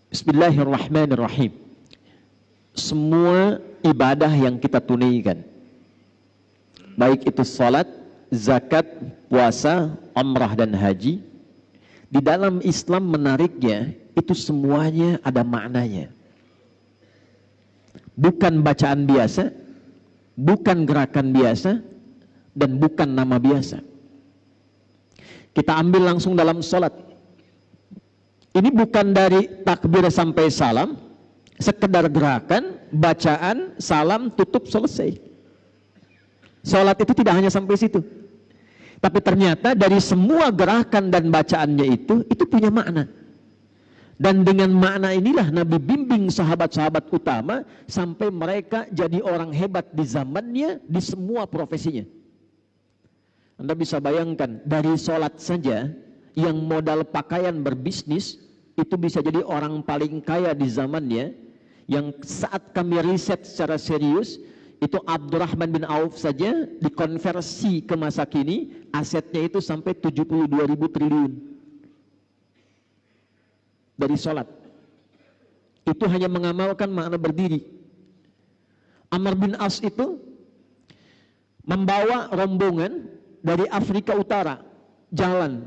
Bismillahirrahmanirrahim. Semua ibadah yang kita tunaikan, baik itu salat, zakat, puasa, umrah dan haji, di dalam Islam menariknya itu semuanya ada maknanya. Bukan bacaan biasa, bukan gerakan biasa, dan bukan nama biasa. Kita ambil langsung dalam salat. Ini bukan dari takbir sampai salam, sekedar gerakan, bacaan, salam, tutup, selesai. Salat itu tidak hanya sampai situ. Tapi ternyata dari semua gerakan dan bacaannya itu punya makna. Dan dengan makna inilah Nabi bimbing sahabat-sahabat utama sampai mereka jadi orang hebat di zamannya, di semua profesinya. Anda bisa bayangkan, dari salat saja yang modal pakaian berbisnis, itu bisa jadi orang paling kaya di zamannya. Yang saat kami riset secara serius, itu Abdurrahman bin Auf saja dikonversi ke masa kini, asetnya itu sampai 72.000 triliun dari sholat. Itu hanya mengamalkan makna berdiri. Amr bin As itu membawa rombongan dari Afrika Utara, jalan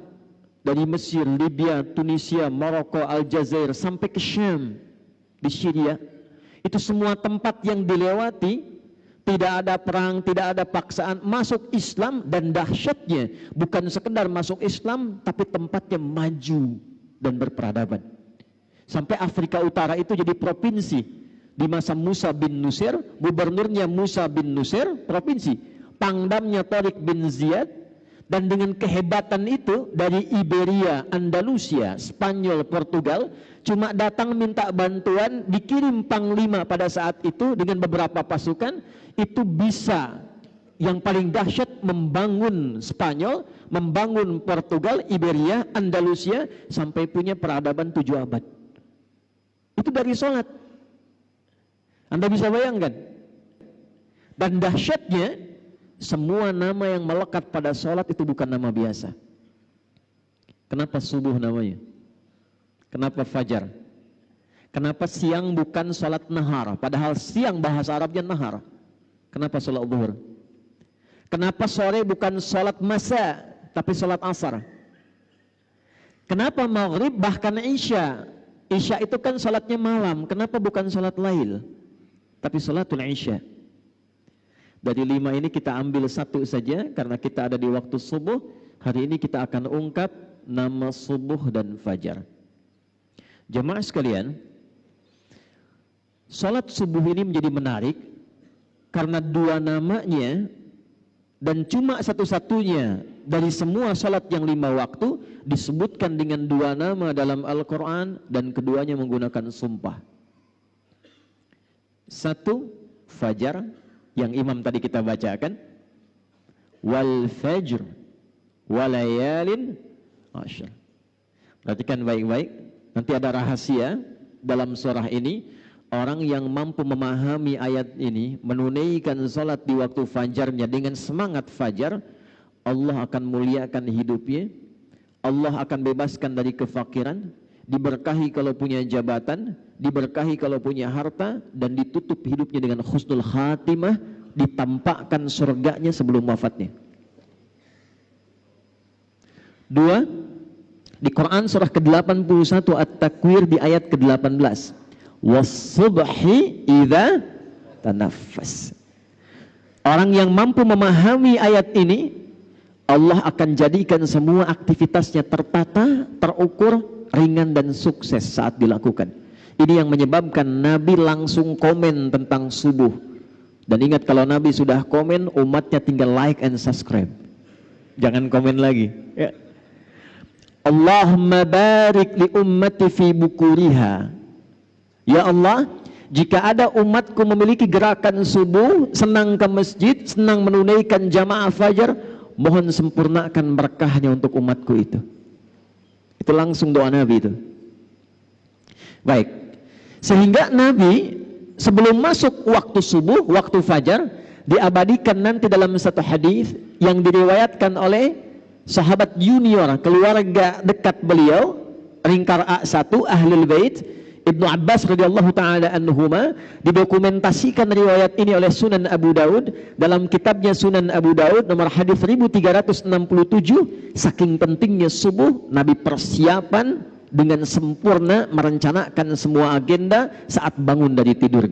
dari Mesir, Libya, Tunisia, Maroko, Aljazair sampai ke Syam di Syria. Itu semua tempat yang dilewati, tidak ada perang, tidak ada paksaan, masuk Islam. Dan dahsyatnya bukan sekedar masuk Islam, tapi tempatnya maju dan berperadaban. Sampai Afrika Utara itu jadi provinsi di masa Musa bin Nusir, gubernurnya Musa bin Nusir, provinsi, pangdamnya Tariq bin Ziyad. Dan dengan kehebatan itu dari Iberia, Andalusia, Spanyol, Portugal, cuma datang minta bantuan, dikirim panglima pada saat itu dengan beberapa pasukan, itu bisa yang paling dahsyat membangun Spanyol, membangun Portugal, Iberia, Andalusia, sampai punya peradaban 7 abad. Itu dari sholat. Anda bisa bayangkan. Dan dahsyatnya, semua nama yang melekat pada sholat itu bukan nama biasa. Kenapa subuh namanya? Kenapa fajar? Kenapa siang bukan sholat nahar? Padahal siang bahasa Arabnya nahar. Kenapa sholat zuhur? Kenapa sore bukan sholat masa, tapi sholat asar? Kenapa maghrib bahkan isya? Isya itu kan sholatnya malam. Kenapa bukan sholat lail, tapi sholatul isya? Dari 5 ini kita ambil 1 saja karena kita ada di waktu subuh. Hari ini kita akan ungkap nama subuh dan fajar. Jemaah sekalian, salat subuh ini menjadi menarik karena 2 namanya dan cuma satu-satunya dari semua salat yang 5 waktu disebutkan dengan 2 nama dalam Al-Quran dan keduanya menggunakan sumpah. 1, fajar, yang imam tadi kita bacakan, wal fajr walayalin ashr. Perhatikan baik-baik, nanti ada rahasia dalam surah ini. Orang yang mampu memahami ayat ini, menunaikan salat di waktu fajarnya dengan semangat fajar, Allah akan muliakan hidupnya, Allah akan bebaskan dari kefakiran, diberkahi kalau punya jabatan, diberkahi kalau punya harta, dan ditutup hidupnya dengan husnul khatimah, ditampakkan surganya sebelum wafatnya. 2, di Quran surah ke-81 At-Takwir di ayat ke-18, was-subhi idza tanaffas. Orang yang mampu memahami ayat ini, Allah akan jadikan semua aktivitasnya tertata, terukur, ringan dan sukses saat dilakukan. Ini yang menyebabkan Nabi langsung komen tentang subuh. Dan ingat, kalau Nabi sudah komen, umatnya tinggal like and subscribe. Jangan komen lagi. Ya. Allahumma barik li ummati fi bukuriha. Ya Allah, jika ada umatku memiliki gerakan subuh, senang ke masjid, senang menunaikan jamaah fajar, mohon sempurnakan berkahnya untuk umatku itu. Itu langsung doa Nabi itu. Baik, sehingga Nabi sebelum masuk waktu subuh, waktu fajar, diabadikan nanti dalam satu hadis yang diriwayatkan oleh sahabat junior, keluarga dekat beliau, ringkar A1, Ahlul Bait, Ibnu Abbas radhiyallahu taala anhuma, didokumentasikan riwayat ini oleh Sunan Abu Daud dalam kitabnya Sunan Abu Daud nomor hadis 1367. Saking pentingnya subuh, Nabi persiapan dengan sempurna merencanakan semua agenda saat bangun dari tidurnya.